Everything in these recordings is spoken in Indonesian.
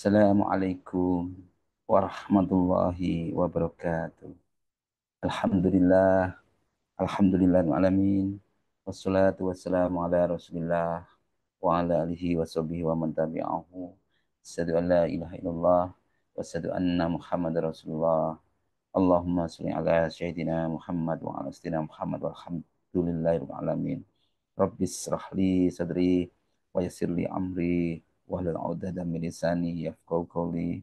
Assalamualaikum warahmatullahi wabarakatuh. Alhamdulillah, alamin. Wassalatu wassalamu ala Rasulillah wa ala alihi wa sahbihi wa man tabi'ahu. Asyhadu an la ilaha illallah wa asyhadu anna Muhammadar Rasulullah. Allahumma shalli ala sayyidina Muhammad wa ala sayyidina Muhammad walhamdulillahirabbil alamin. Rabbi israh li sadri wa yassir li amri wahlul 'uqdatam min lisani yafqahu qawli.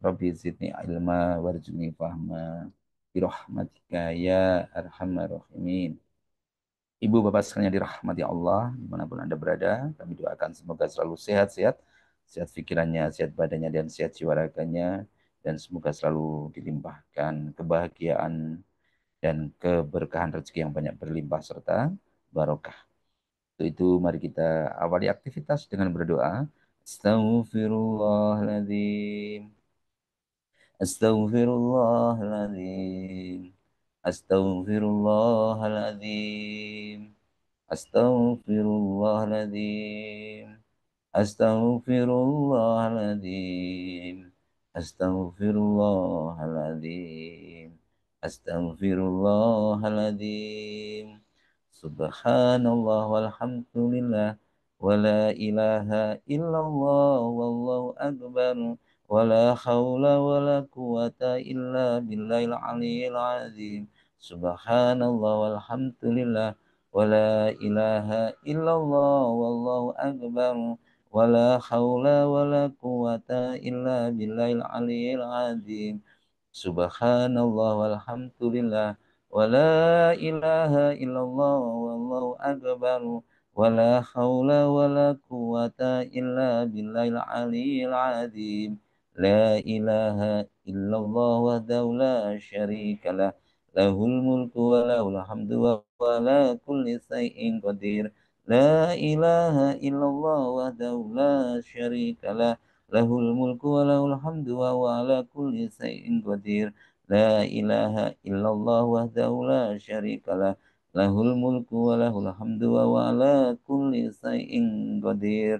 Rabbi zidni ilma warzuqni fahma bi rahmatika ya arhamar rahimin. Ibu bapak sekalian yang dirahmati Allah dimanapun Anda berada, kami doakan semoga selalu sehat-sehat, sehat pikirannya, sehat badannya, dan sehat jiwa raganya, dan semoga selalu dilimpahkan kebahagiaan dan keberkahan rezeki yang banyak berlimpah serta barokah. Untuk itu mari kita awali aktivitas dengan berdoa. Astaghfirullahaladzim. Astaghfirullahaladzim. Astaghfirullahaladzim. Astaghfirullahaladzim. Astaghfirullahaladzim. Astaghfirullahaladzim. Astaghfirullahaladzim. Subhanallah walhamdulillah wa la ilaha illallah wallahu akbar wa la hawla wa la quwata illa billahil aliyyil azim. Subhanallah walhamdulillah wa la ilaha illallah wallahu akbar wa la hawla wa la quwata illa billahil aliyyil azim. Subhanallah walhamdulillah wa la ilaha illallah wallahu akbar wa la hawla wa la quwata illa billahil aliyyil azim. La ilaha illallah wahdahu la syarika lah, lahul mulku wa lahul hamdu wa ala kulli syai'in qadir. La ilaha illallah wahdahu la syarika lah, lahul mulku wa lahul hamdu wa ala kulli syai'in qadir. La ilaha illallah wahdahu la syarika lah, lahul mulku wa lahul hamdu wa ala kulli syai'in qadir.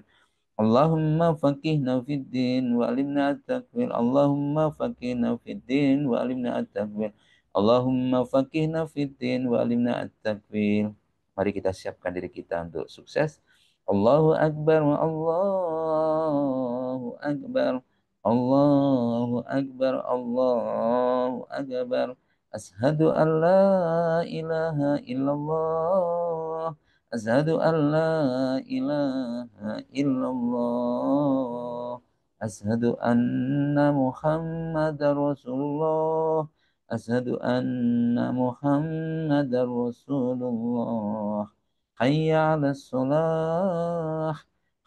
Allahumma faqihna fid din wa alimna at-takwil. Allahumma faqihna fid din wa alimna at-takwil. Allahumma faqihna fid din wa alimna at-takwil. Mari kita siapkan diri kita untuk sukses. Allahu Akbar wa Allahu Akbar. Allahu Akbar. Allahu Akbar. Ashhadu an la ilaha illallah. Asyhadu an la ilaha illallah. Asyhadu anna Muhammadar Rasulullah. Asyhadu anna Muhammadar Rasulullah. Hayya 'alas shalah.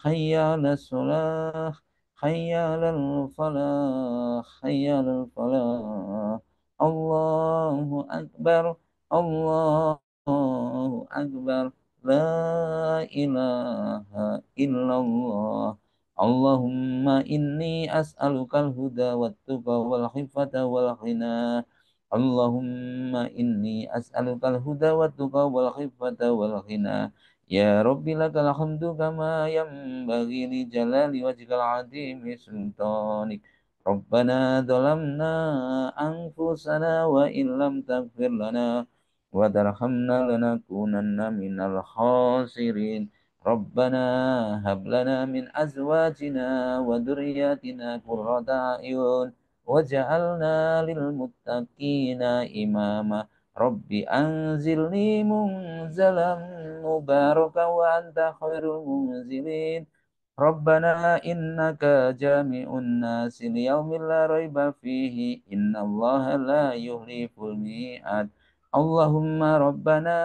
Hayya 'alas shalah. Hayya 'alal falah. Hayya 'alal falah. Allahu Akbar. Allahu Akbar. La ilaha illallah. Allahumma inni as'alukal huda wat tuqa wal khifata wal ghina. Allahumma inni as'alukal huda wat tuqa wal khifata wal ghina. Ya Rabbi lakal hamdu kama yanbaghi li jalali wajhikal azimi sultanik. Rabbana dhalamna anfusana wa illam taghfir lana wa tarhamna lanakunanna minal khasirin. Rabbana hab lana min azwajina wa dhurriyyatina qurrata a'yun waj'alna lil muttaqina imama. Rabbi anzilni munzalan mubarakan wa anta khairul munzilin. Rabbana innaka jami'un nasi liyaumin la raiba fihi innallaha la yuhliful mi'ad. Allahumma Rabbana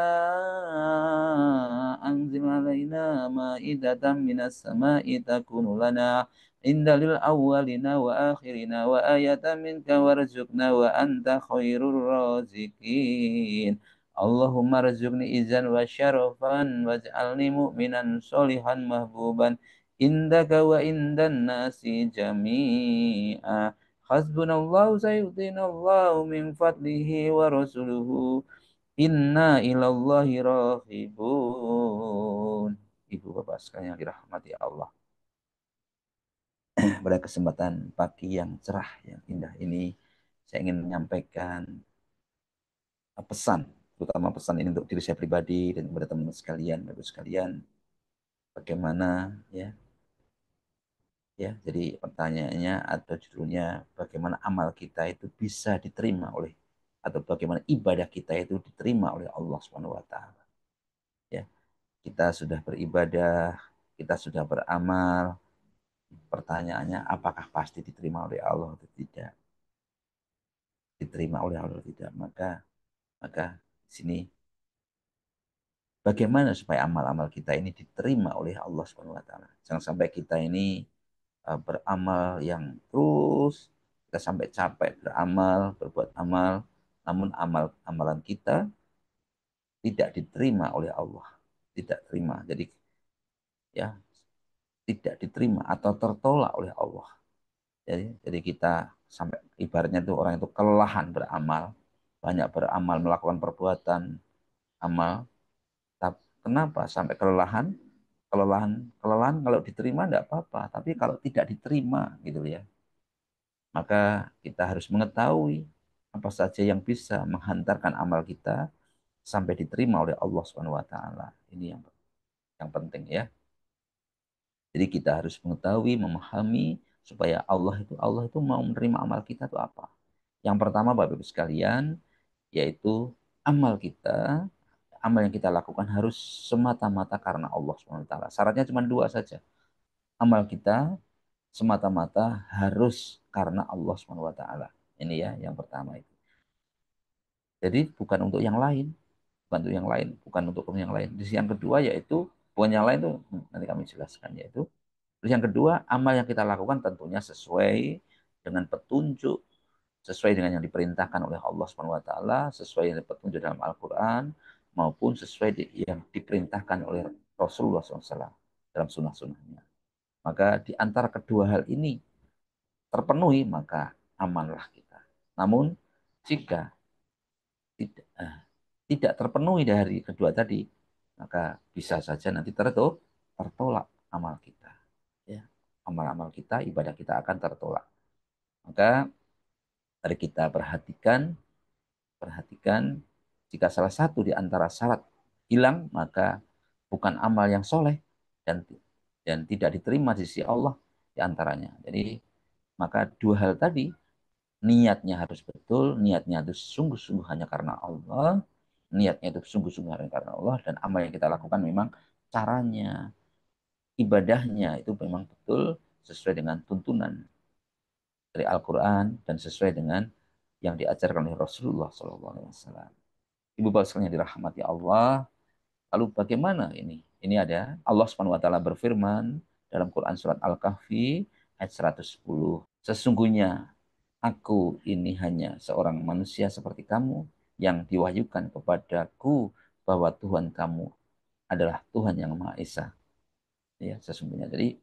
anzil alaina ma'idatan minas sama'i takunu lana indalil awwalina wa akhirina wa ayatan minka warzuqna wa anta khairur razikin. Allahumma rzuqni izan wa syarafan waj'alni mu'minan solihan mahbuban indaka wa indan nasi jami'a. Hasbunallahu sayyidinallahu min fadlihi wa rasuluhu. Inna ilallahi rahibun. Ibu bapak sekalian yang dirahmati Allah. pada kesempatan pagi yang cerah, yang indah ini, saya ingin menyampaikan pesan, terutama pesan ini untuk diri saya pribadi dan kepada teman-teman sekalian, bapak sekalian, bagaimana ya, jadi pertanyaannya atau judulnya bagaimana amal kita itu bisa diterima oleh atau bagaimana ibadah kita itu diterima oleh Allah Subhanahu wa taala. Ya, kita sudah beribadah, kita sudah beramal, pertanyaannya apakah pasti diterima oleh Allah atau tidak? Diterima oleh Allah atau tidak? Maka di sini bagaimana supaya amal-amal kita ini diterima oleh Allah Subhanahu wa taala. Jangan sampai kita ini beramal yang terus kita sampai capek beramal, berbuat amal, namun amalan kita tidak diterima oleh Allah, tidak terima. Jadi ya tidak diterima atau tertolak oleh Allah. Jadi kita sampai ibaratnya itu orang itu kelelahan beramal, banyak beramal, melakukan perbuatan amal. Tapi kenapa sampai kelelahan? Kelelahan kalau diterima tidak apa-apa, tapi kalau tidak diterima gitu ya, maka kita harus mengetahui apa saja yang bisa menghantarkan amal kita sampai diterima oleh Allah Subhanahu wa taala. Ini yang penting ya. Jadi kita harus mengetahui, memahami supaya Allah itu mau menerima amal kita itu apa. Yang pertama Bapak Ibu sekalian, yaitu amal kita, amal yang kita lakukan harus semata-mata karena Allah Subhanahu wa taala. Syaratnya cuma dua saja. Amal kita semata-mata harus karena Allah Subhanahu wa taala. Ini ya yang pertama itu. Jadi bukan untuk yang lain, bukan untuk yang lain, bukan untuk yang lain. Terus yang kedua yaitu bukan yang lain itu nanti kami jelaskan yaitu. Terus yang kedua, amal yang kita lakukan tentunya sesuai dengan petunjuk, sesuai dengan yang diperintahkan oleh Allah Subhanahu wa taala, sesuai dengan petunjuk dalam Al-Qur'an maupun sesuai yang diperintahkan oleh Rasulullah SAW dalam sunnah-sunnahnya. Maka di antara kedua hal ini terpenuhi, maka amanlah kita. Namun jika tidak, tidak terpenuhi dari kedua tadi, maka bisa saja nanti tertolak amal kita. Ya, amal-amal kita, ibadah kita akan tertolak. Maka mari kita perhatikan jika salah satu di antara syarat hilang, maka bukan amal yang soleh dan tidak diterima di sisi Allah di antaranya. Jadi maka dua hal tadi, niatnya harus betul, niatnya harus sungguh-sungguh hanya karena Allah, niatnya itu sungguh-sungguh hanya karena Allah, dan amal yang kita lakukan memang caranya, ibadahnya itu memang betul sesuai dengan tuntunan dari Al-Quran dan sesuai dengan yang diajarkan oleh Rasulullah SAW. Ibu bapak sekalian yang dirahmati Allah, lalu bagaimana ini? Ini ada Allah Subhanahu wa taala berfirman dalam Quran surat Al-Kahfi ayat 110. Sesungguhnya aku ini hanya seorang manusia seperti kamu yang diwahyukan kepadaku bahwa Tuhan kamu adalah Tuhan yang Maha Esa. Ya, sesungguhnya. Jadi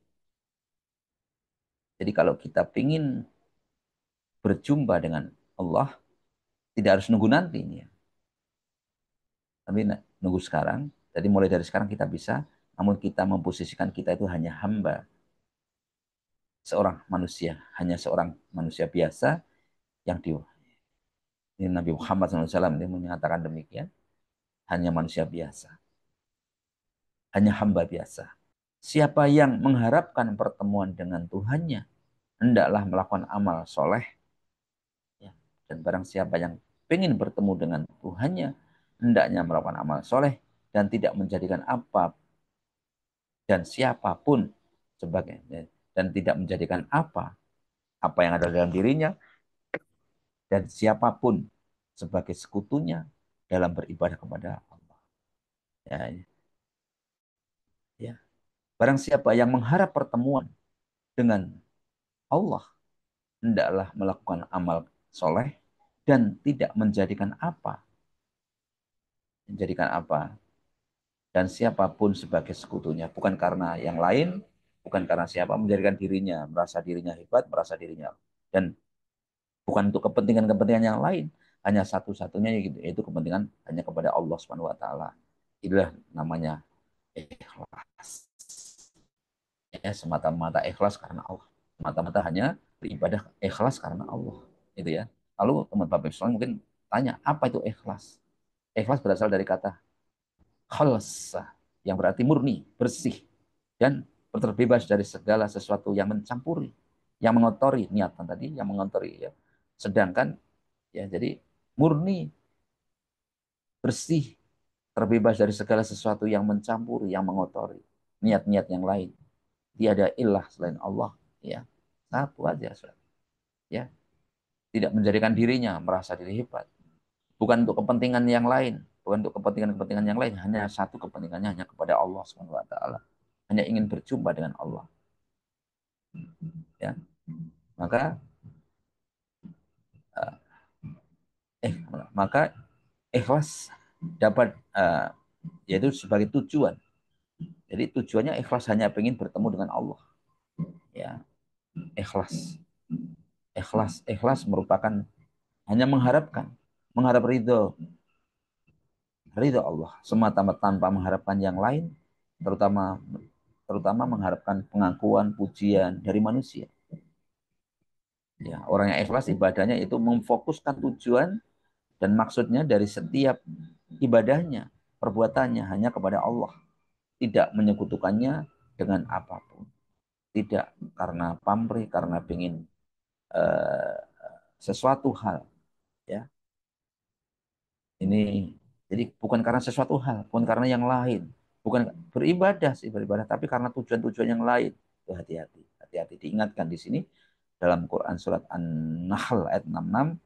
kalau kita ingin berjumpa dengan Allah, tidak harus nunggu nanti. Ya. Tapi nunggu sekarang. Jadi mulai dari sekarang kita bisa, namun kita memposisikan kita itu hanya hamba. Seorang manusia, hanya seorang manusia biasa yang ini Nabi Muhammad SAW dia menyatakan demikian, hanya manusia biasa, hanya hamba biasa. Siapa yang mengharapkan pertemuan dengan Tuhannya, hendaklah melakukan amal soleh. Ya. Dan barang siapa yang ingin bertemu dengan Tuhannya, hendaknya melakukan amal soleh dan tidak menjadikan apa dan siapapun sebagai dan tidak menjadikan apa yang ada dalam dirinya dan siapapun sebagai sekutunya dalam beribadah kepada Allah. Ya, ya. Barang siapa yang mengharap pertemuan dengan Allah, hendaklah melakukan amal soleh dan tidak menjadikan apa dan siapapun sebagai sekutunya, bukan karena yang lain, bukan karena siapa menjadikan dirinya, merasa dirinya hebat, merasa dirinya dan bukan untuk kepentingan-kepentingan yang lain, hanya satu-satunya yaitu kepentingan hanya kepada Allah Subhanahu wa taala. Itulah namanya ikhlas. Ya, semata-mata ikhlas karena Allah. Mata-mata hanya beribadah ikhlas karena Allah. Itu ya. Lalu teman Bapak Islam mungkin tanya, apa itu ikhlas? Ikhlas berasal dari kata khalsa, yang berarti murni, bersih, dan terbebas dari segala sesuatu yang mencampuri, yang mengotori niatan tadi, yang mengotori ya. Sedangkan ya jadi murni, bersih, terbebas dari segala sesuatu yang mencampuri, yang mengotori niat-niat yang lain. Tiada ilah selain Allah, ya. Satu aja, ya. Tidak menjadikan dirinya merasa diri hebat. Bukan untuk kepentingan yang lain, bukan untuk kepentingan-kepentingan yang lain, hanya satu kepentingannya hanya kepada Allah Subhanahu wa taala. Hanya ingin berjumpa dengan Allah, ya. Maka eh, eh maka ikhlas dapat yaitu sebagai tujuan. Jadi tujuannya ikhlas hanya ingin bertemu dengan Allah, ya. Ikhlas. Ikhlas merupakan hanya mengharap ridho ridho Allah semata-mata tanpa mengharapkan yang lain, terutama terutama mengharapkan pengakuan, pujian dari manusia. Ya, orang yang ikhlas ibadahnya itu memfokuskan tujuan dan maksudnya dari setiap ibadahnya, perbuatannya hanya kepada Allah, tidak menyekutukannya dengan apapun. Tidak karena pamrih, karena ingin uh, sesuatu hal, ya. Ini jadi bukan karena sesuatu hal, bukan karena yang lain, bukan beribadah sih beribadah, tapi karena tujuan-tujuan yang lain. Itu hati-hati, hati-hati diingatkan di sini dalam Quran surat An-Nahl ayat 66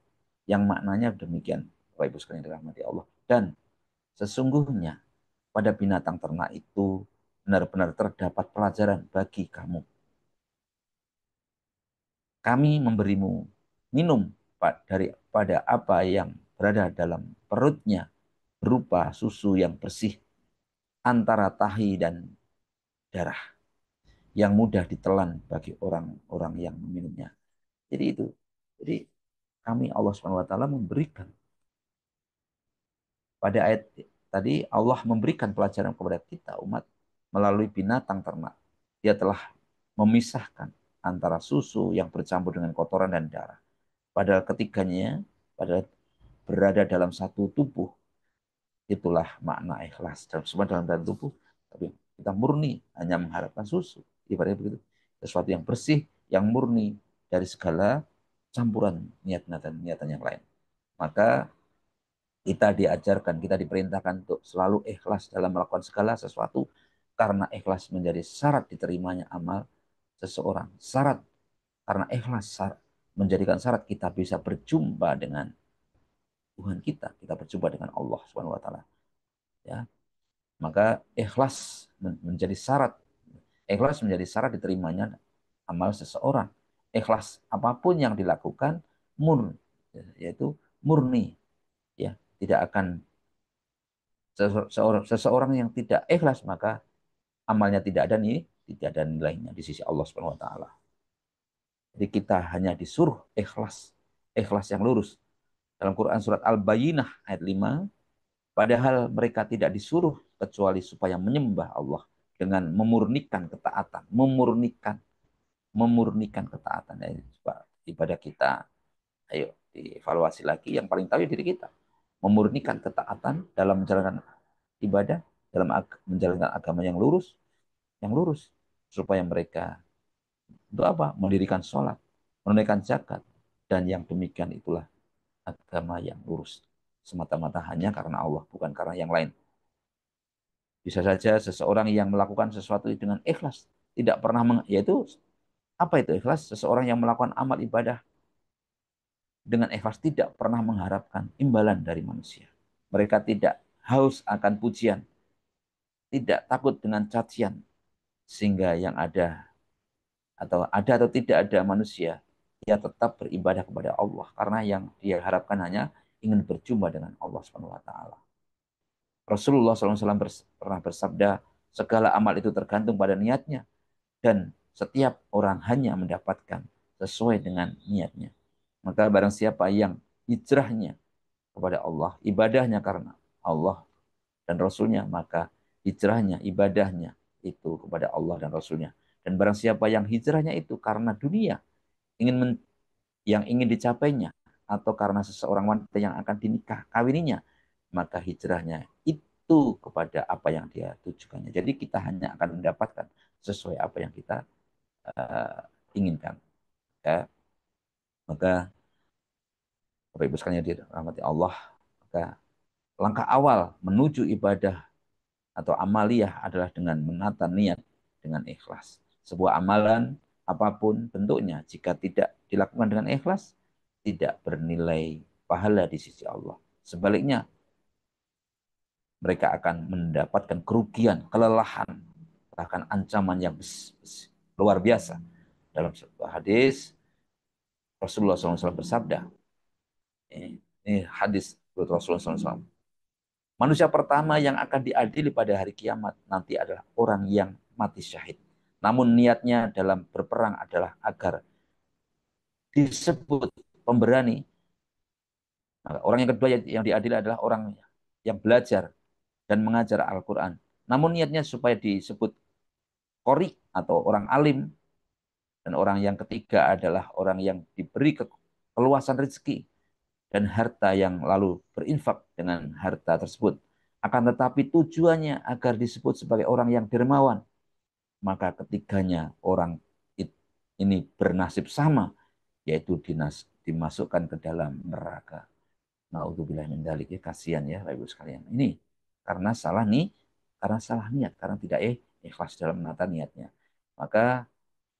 yang maknanya demikian. Bapak Ibu sekalian dirahmati Allah. Dan sesungguhnya pada binatang ternak itu benar-benar terdapat pelajaran bagi kamu. Kami memberimu minum daripada apa yang berada dalam perutnya berupa susu yang bersih antara tahi dan darah yang mudah ditelan bagi orang-orang yang meminumnya. Jadi itu. Jadi kami Allah Subhanahu wa taala memberikan pada ayat tadi Allah memberikan pelajaran kepada kita umat melalui binatang ternak. Dia telah memisahkan antara susu yang bercampur dengan kotoran dan darah. Padahal ketiganya pada berada dalam satu tubuh. Itulah makna ikhlas. Semua dalam satu tubuh, tapi kita murni hanya mengharapkan susu. Ibaratnya begitu. Sesuatu yang bersih, yang murni dari segala campuran niatan yang lain. Maka kita diajarkan, kita diperintahkan untuk selalu ikhlas dalam melakukan segala sesuatu karena ikhlas menjadi syarat diterimanya amal seseorang. Syarat karena ikhlas menjadikan syarat kita bisa berjumpa dengan Tuhan kita berjumpa dengan Allah Subhanahu wa taala, ya. Maka menjadi syarat ikhlas menjadi syarat diterimanya amal seseorang. Ikhlas apapun yang dilakukan yaitu murni, ya. Tidak akan seseorang yang tidak ikhlas maka amalnya tidak ada nilainya di sisi Allah Subhanahu wa taala. Jadi kita hanya disuruh ikhlas yang lurus. Dalam Quran surat Al-Bayyinah ayat 5, padahal mereka tidak disuruh kecuali supaya menyembah Allah dengan memurnikan ketaatan, memurnikan ketaatan. Ya, ibadah kita, ayo dievaluasi lagi. Yang paling tahu diri kita. Memurnikan ketaatan dalam menjalankan ibadah, dalam menjalankan agama yang lurus, supaya mereka untuk apa? Mendirikan sholat, menunaikan zakat, dan yang demikian itulah agama yang lurus. Semata-mata hanya karena Allah, bukan karena yang lain. Bisa saja seseorang yang melakukan sesuatu dengan ikhlas, tidak pernah yaitu apa itu ikhlas? Seseorang yang melakukan amal ibadah dengan ikhlas tidak pernah mengharapkan imbalan dari manusia. Mereka tidak haus akan pujian, tidak takut dengan cacian, sehingga yang ada atau tidak ada manusia, dia tetap beribadah kepada Allah karena yang dia harapkan hanya ingin berjumpa dengan Allah Subhanahu wa taala. Rasulullah SAW pernah bersabda, segala amal itu tergantung pada niatnya dan setiap orang hanya mendapatkan sesuai dengan niatnya. Maka barang siapa yang hijrahnya kepada Allah, ibadahnya karena Allah dan Rasulnya, maka hijrahnya, ibadahnya itu kepada Allah dan Rasulnya. Dan barang siapa yang hijrahnya itu karena dunia, ingin yang ingin dicapainya, atau karena seseorang wanita yang akan dinikah kawininya, maka hijrahnya itu kepada apa yang dia tujukannya. Jadi kita hanya akan mendapatkan sesuai apa yang kita uh, inginkan. Ya. Maka Bapak Ibu sekalian dirahmati Allah, maka langkah awal menuju ibadah atau amaliyah adalah dengan menata niat dengan ikhlas. Sebuah amalan apapun bentuknya, jika tidak dilakukan dengan ikhlas, tidak bernilai pahala di sisi Allah. Sebaliknya, mereka akan mendapatkan kerugian, kelelahan, bahkan ancaman yang luar biasa. Dalam sebuah hadis, Rasulullah SAW bersabda, ini hadis Rasulullah SAW, manusia pertama yang akan diadili pada hari kiamat nanti adalah orang yang mati syahid. Namun niatnya dalam berperang adalah agar disebut pemberani. Maka orang yang kedua yang diadili adalah orang yang belajar dan mengajar Al-Quran. Namun niatnya supaya disebut qori atau orang alim. Dan orang yang ketiga adalah orang yang diberi keluasan rezeki dan harta yang lalu berinfak dengan harta tersebut. Akan tetapi tujuannya agar disebut sebagai orang yang dermawan. Maka ketiganya orang ini bernasib sama, yaitu dimasukkan ke dalam neraka. Naudzubillah min dzalik. Kasihan ya Bapak Ibu sekalian. Ini karena salah nih, karena salah niat, karena tidak ikhlas dalam menata niatnya. Maka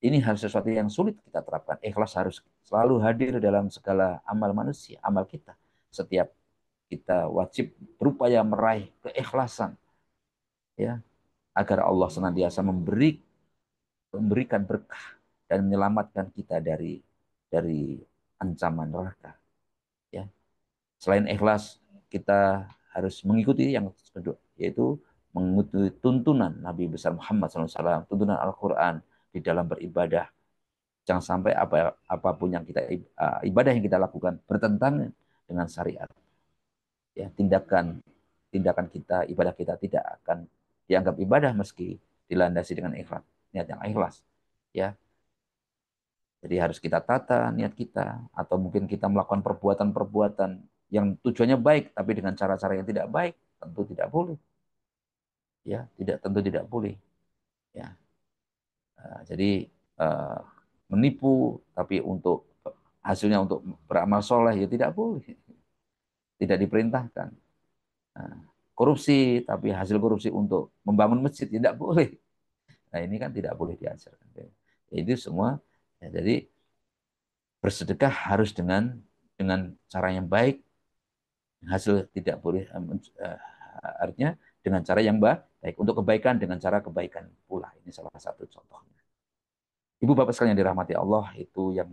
ini harus sesuatu yang sulit kita terapkan. Ikhlas harus selalu hadir dalam segala amal manusia, amal kita. Setiap kita wajib berupaya meraih keikhlasan, ya, agar Allah senantiasa memberikan berkah dan menyelamatkan kita dari ancaman neraka. Ya, selain ikhlas, kita harus mengikuti yang kedua, yaitu mengikuti tuntunan Nabi besar Muhammad SAW, tuntunan Al-Quran di dalam beribadah. Jangan sampai apapun yang kita ibadah yang kita lakukan bertentangan dengan syariat. Ya, tindakan kita, ibadah kita tidak akan dianggap ibadah meski dilandasi dengan ikhlas, niat yang ikhlas. Ya, jadi harus kita tata niat kita, atau mungkin kita melakukan perbuatan-perbuatan yang tujuannya baik tapi dengan cara-cara yang tidak baik, tentu tidak boleh. Ya, tentu tidak boleh. Ya, jadi uh, menipu tapi untuk hasilnya untuk beramal soleh ya tidak boleh, tidak diperintahkan. Nah, korupsi tapi hasil korupsi untuk membangun masjid tidak boleh. Nah ini kan tidak boleh diajarkan. Ya, itu semua. Ya, jadi bersedekah harus dengan cara yang baik, hasil tidak boleh artinya dengan cara yang baik, untuk kebaikan dengan cara kebaikan pula. Ini salah satu contohnya. Ibu bapak sekalian yang dirahmati Allah, itu yang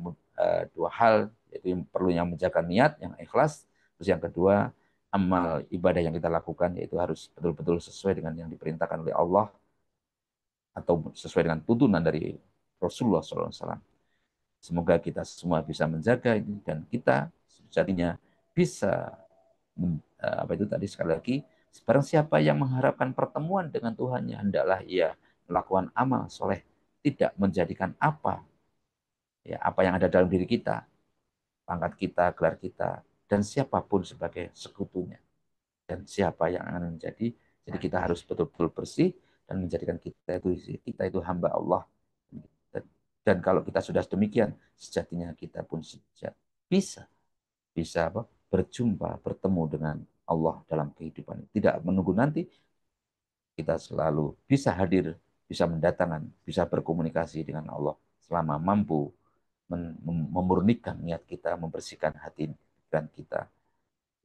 dua hal, yaitu yang perlu yang menjaga niat yang ikhlas. Terus yang kedua, amal ibadah yang kita lakukan yaitu harus betul-betul sesuai dengan yang diperintahkan oleh Allah atau sesuai dengan tuntunan dari Rasulullah SAW. Semoga kita semua bisa menjaga ini dan kita sejatinya bisa apa itu tadi sekali lagi, barang siapa yang mengharapkan pertemuan dengan Tuhannya, hendaklah ia melakukan amal soleh, tidak menjadikan apa yang ada dalam diri kita, pangkat kita, gelar kita, dan siapapun sebagai sekutunya. Dan siapa yang akan menjadi, jadi kita harus betul-betul bersih dan menjadikan kita itu hamba Allah. Dan kalau kita sudah demikian, sejatinya kita pun bisa bisa apa? Berjumpa, bertemu dengan Allah dalam kehidupan. Tidak menunggu nanti, kita selalu bisa hadir, bisa mendatangkan, bisa berkomunikasi dengan Allah selama mampu memurnikan niat kita, membersihkan hati dan kita.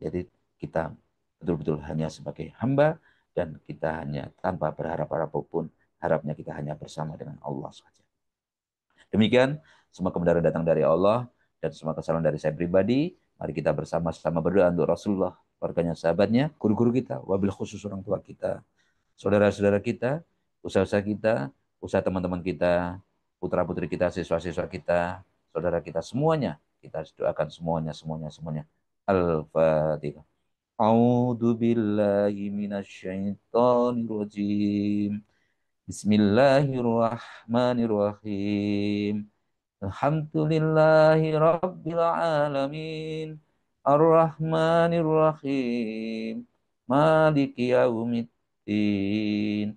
Jadi kita betul-betul hanya sebagai hamba dan kita hanya tanpa berharap apapun, harapnya kita hanya bersama dengan Allah saja. Demikian, semua kebenaran datang dari Allah dan semua kesalahan dari saya pribadi. Mari kita bersama-sama berdoa untuk Rasulullah, keluarganya, sahabatnya, guru-guru kita, wabil khusus orang tua kita, saudara-saudara kita, usaha-usaha kita, usaha teman-teman kita, putra-putri kita, siswa-siswa kita, saudara kita, semuanya. Kita doakan semuanya. Al-Fatihah. A'udzu billahi minasyaitonir rajim. Bismillahirrahmanirrahim. Alhamdulillahi Rabbil Alamin. Ar-Rahmanir-Rahim. Maliki yaumiddin.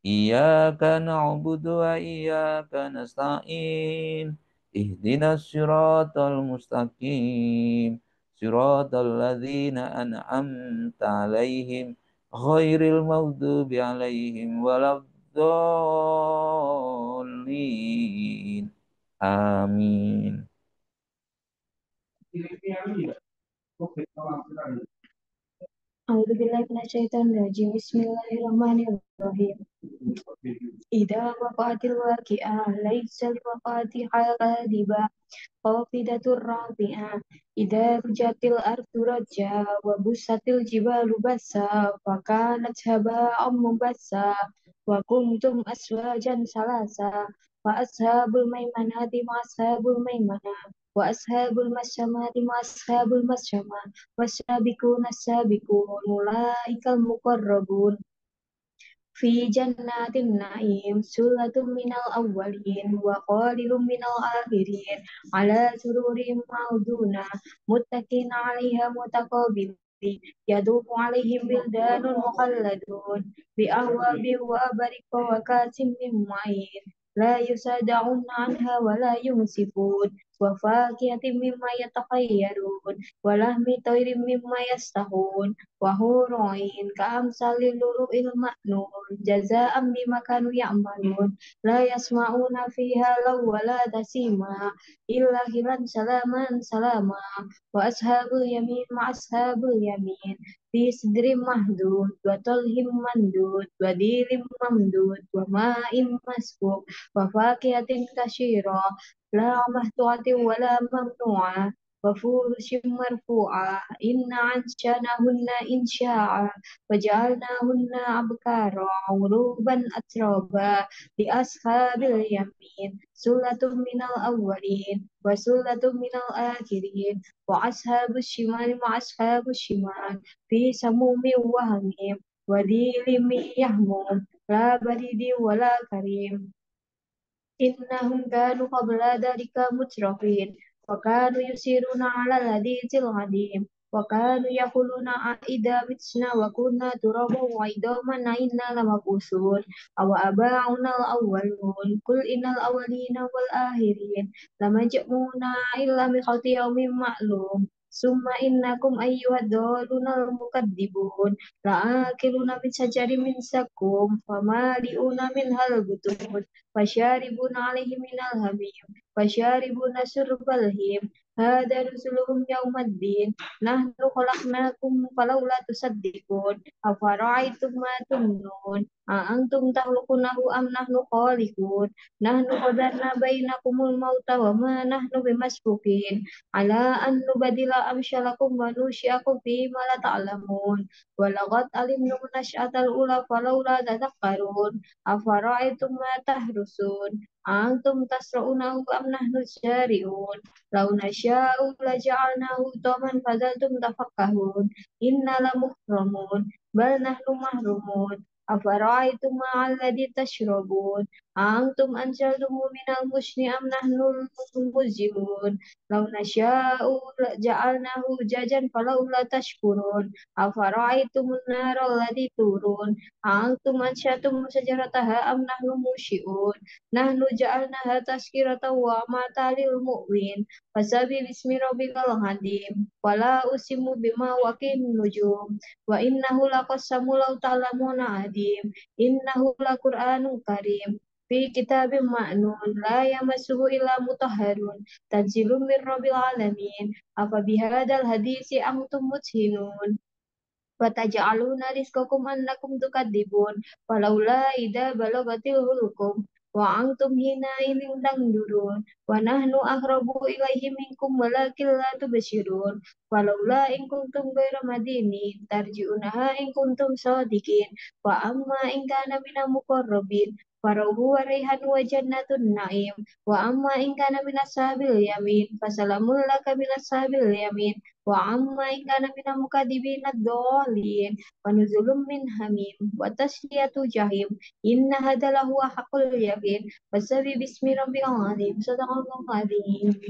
Iyyaka na'budu wa iyyaka nasta'in. Ihdinas siratal mustaqim. Siratal ladzina an'amta 'alaihim ghairil maghdubi 'alaihim waladdallin. Amin. A'udzubillahi minasyaitonirrajim. Bismillahirrahmanirrahim. Idza waqa'atil waqi'ah laisa liwaqa'atiha kadhibah khafidatur rafi'ah. Idza rujatil ardu raja wa busatil jibalu bassa wa kanat haba'an mubassa wa kuntum aswajan salasa wa ashabul maimanati ma ashabul maimanah wa ashabul masyamati ma ashabul masyamah wasabiquna sabiqun ulaikal muqarrabun fi jannatin na'im sulatum minal awwalin wa qalilum minal akhirin ala sururin mawduna muttaqin 'alaiha mutaqabilin yadufu 'alaihim bildanun mukhalladun bi ahwabin wa abarika wa kasim min ma'in la yusada'una anha wa la yumsifun wa fakihatin mimma yatakhayyarun wa lahmi tayrin mimma yastahun wa huru'in ka'amsalil lu'lu'il maknun jazaa'an bima kanu ya'malun la yasma'una fiha lagwa la tasima illa hilan salaman salama wa ashabul yamin ma ashabul yamin fi sidrin mahdud wa talhim mandud wa dilim mamdud wa ma'im maskub wa fakihatin kasyira la mahtu'atin wa la mamnu'ah وفرش مرفوعة إنا أنشأناهن إنشاء وجعلناهن أبكارا عروبا أترابا لأصحاب اليمين سلة من الأولين وسلة من الآخرين وأصحاب الشمال مع أصحاب الشمال في سموم وهميم وذيل من يهموم لا برد ولا كريم إنهم كانوا قبل ذلك مترفين وكانوا يسيرون على الحديث القديم وكانوا يقولون أإذا متنا وكنا ترابا وعظاما أإنا لمبعوثون أو آباؤنا الأولون قل إن الأولين والآخرين لمجموعون إلى ميقات يوم معلوم ثم إنكم أيها الضالون المكذبون لآكلون من شجر من سكوم فمالئون منها البطون فشاربون عليه من الحميم فشاربون شرب الهيم هذا نزلهم يوم الدين نحن خلقناكم فلولا تصدقون أفرأيتم ما تمنون أأنتم تخلقونه أم نحن خالقون نحن قدرنا بينكم الموت وما نحن بمسبوقين على أن نبدل أمثالكم وننشئكم فيما لا تعلمون ولقد علمتم النشأة الأولى فلولا تذكرون أفرأيتم ما تحرثون أأنتم تزرعونه أم نحن الزارعون لو نشاء لجعلناه حطاما فظلتم تفكهون إنا لمحرمون بل نحن محرومون أفرأيتم ما الذي تشربون أأنتم أنزلتموه من المزن أم نحن المنزلون لو نشاء جعلناه أجاجا فلولا تشكرون أفرأيتم النار التي تورون أأنتم أنشأتم شجرتها أم نحن المنشئون نحن جعلناها تذكرة ومتاعا للمقوين فسبح باسم ربك العظيم ولا أقسم بما وقع النجوم وإنه لقسم لو تعلمون عظيم إنه لقرآن كريم في كتاب مأنون لا يمسه إلا مطهرون تنزيل من رب العالمين أفبهذا الحديث أنتم مدهنون وتجعلون رزقكم أنكم تكذبون ولولا إذا بلغت الحلقوم وأنتم حينئذ تنظرون ونحن أقرب إليه منكم ولكن لا تبصرون ولولا إن كنتم غير مدينين ترجعونها إن كنتم صادقين وأما إن كان من المقربين فروح وريحان وجنة النعيم وأما إن كان من أصحاب اليمين فسلام لك من أصحاب اليمين وأما إن كان من المكذبين الضالين فنزل من حميم وتصلية جحيم إن هذا لهو حق اليقين فسبح باسم ربك العظيم صدق الله العظيم